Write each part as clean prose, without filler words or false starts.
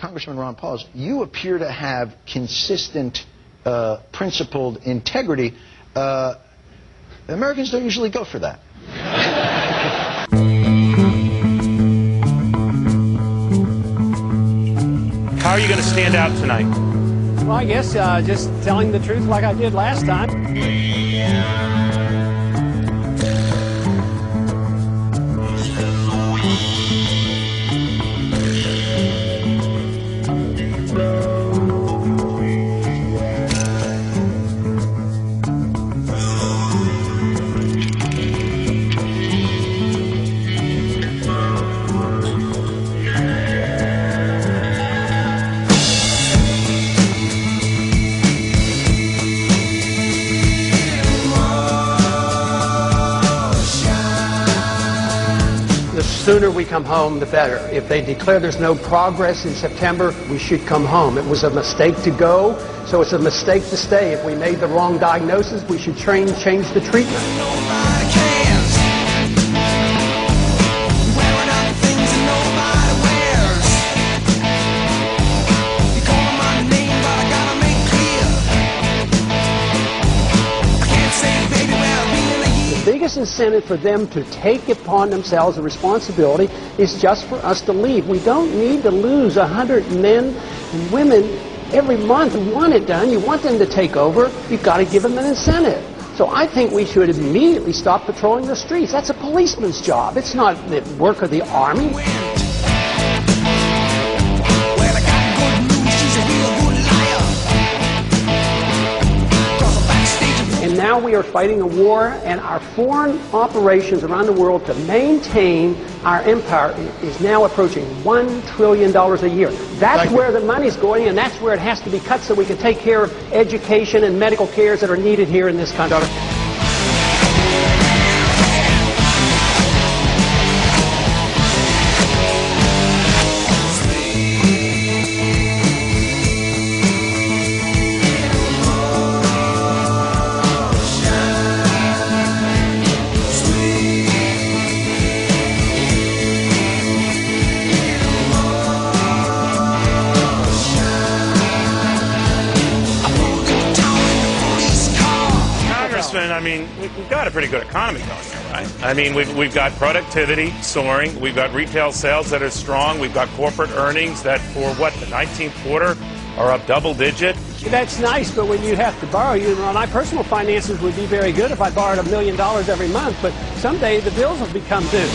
Congressman Ron Paul, you appear to have consistent, principled integrity. Americans don't usually go for that. How are you going to stand out tonight? Well, I guess just telling the truth like I did last time. The sooner we come home, the better. If they declare there's no progress in September, we should come home. It was a mistake to go, so it's a mistake to stay. If we made the wrong diagnosis, we should change the treatment. The biggest incentive for them to take upon themselves the responsibility is just for us to leave. We don't need to lose 100 men and women every month who want it done. You want them to take over, you've got to give them an incentive. So I think we should immediately stop patrolling the streets. That's a policeman's job. It's not the work of the Army. And now we are fighting a war, and our foreign operations around the world to maintain our empire is now approaching $1 trillion a year. That's where the money's going, and that's where it has to be cut so we can take care of education and medical cares that are needed here in this country. I mean, we've got a pretty good economy going here, right? I mean, we've got productivity soaring. We've got retail sales that are strong. We've got corporate earnings that, for what, the 19th quarter, are up double-digit. That's nice, but when you have to borrow, my personal finances would be very good if I borrowed $1 million every month, but someday the bills will become due.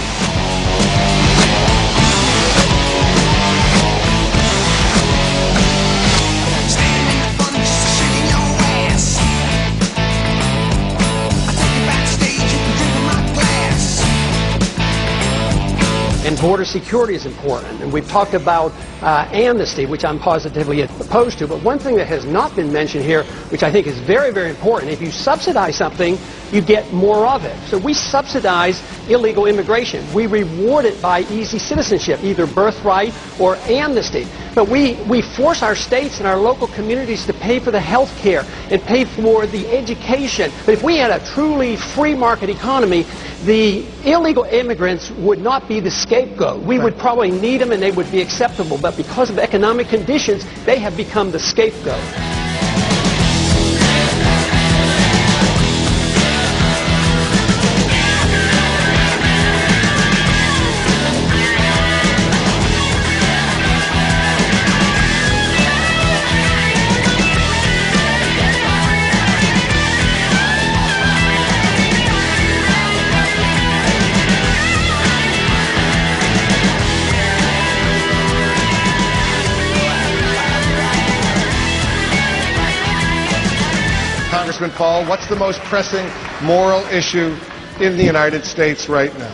And border security is important. And we've talked about amnesty, which I'm positively opposed to. But one thing that has not been mentioned here, which I think is very, very important, if you subsidize something, you get more of it. So we subsidize illegal immigration. We reward it by easy citizenship, either birthright or amnesty. But we force our states and our local communities to pay for the health care and pay for the education. But if we had a truly free market economy, the illegal immigrants would not be the scapegoat. We would probably need them and they would be acceptable. But because of economic conditions, they have become the scapegoat. Congressman Paul, what's the most pressing moral issue in the United States right now?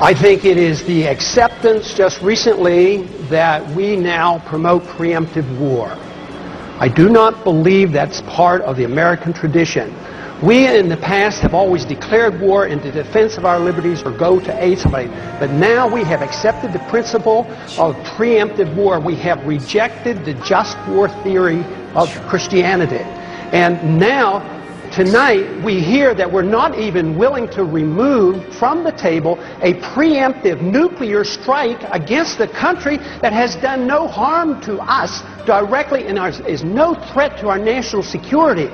I think it is the acceptance just recently that we now promote preemptive war. I do not believe that's part of the American tradition. We in the past have always declared war in the defense of our liberties or go to aid somebody. But now we have accepted the principle of preemptive war. We have rejected the just war theory of Christianity. And now, Tonight, we hear that we're not even willing to remove from the table a preemptive nuclear strike against the country that has done no harm to us directly and is no threat to our national security.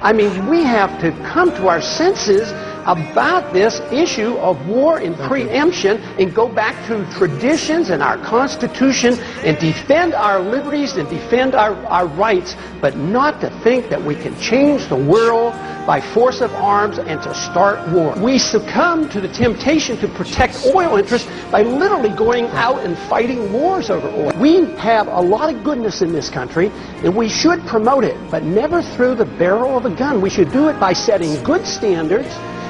I mean, we have to come to our senses about this issue of war and preemption and go back to traditions and our Constitution and defend our liberties and defend our rights, but not to think that we can change the world by force of arms and to start war. We succumb to the temptation to protect oil interests by literally going out and fighting wars over oil. We have a lot of goodness in this country, and we should promote it, but never through the barrel of a gun. We should do it by setting good standards,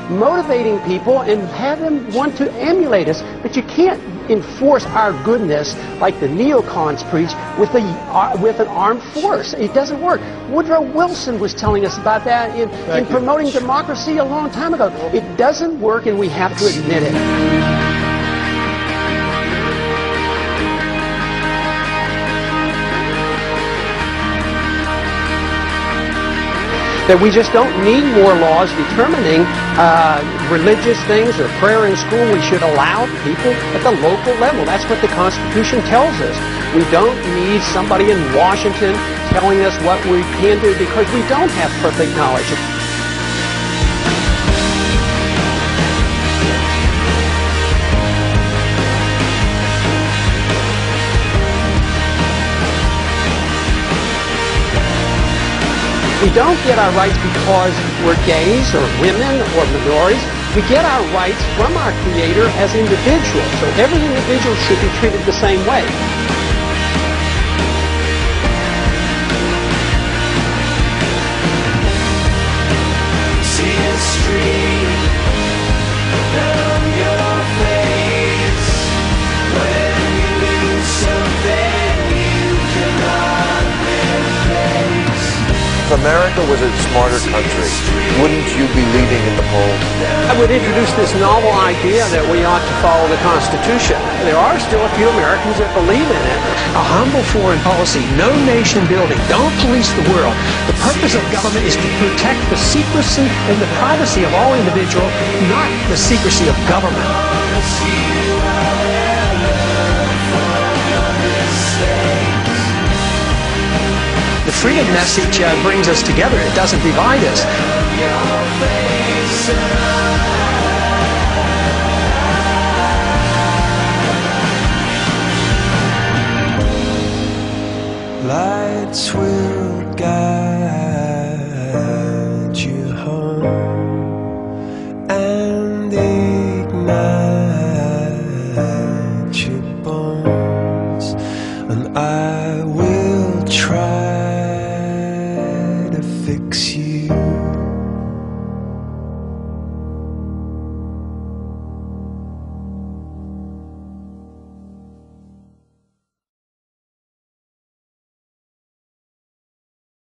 motivating people, and have them want to emulate us. But you can't enforce our goodness like the neocons preach with an armed force. It doesn't work. Woodrow Wilson was telling us about that in promoting democracy a long time ago. It doesn't work, and we have to admit it. That we just don't need more laws determining religious things or prayer in school. We should allow people at the local level. That's what the Constitution tells us. We don't need somebody in Washington telling us what we can do because we don't have perfect knowledge. We don't get our rights because we're gays or women or minorities. We get our rights from our Creator as individuals. So every individual should be treated the same way. See a stream down your face when you lose something you cannot replace. If America was a smarter country, wouldn't you be leading in the polls? I would introduce this novel idea that we ought to follow the Constitution. There are still a few Americans that believe in it. A humble foreign policy, no nation building, don't police the world. The purpose of government is to protect the secrecy and the privacy of all individuals, not the secrecy of government. The freedom message brings us together. It doesn't divide us. Lights will guide you home and ignite your bones, and I will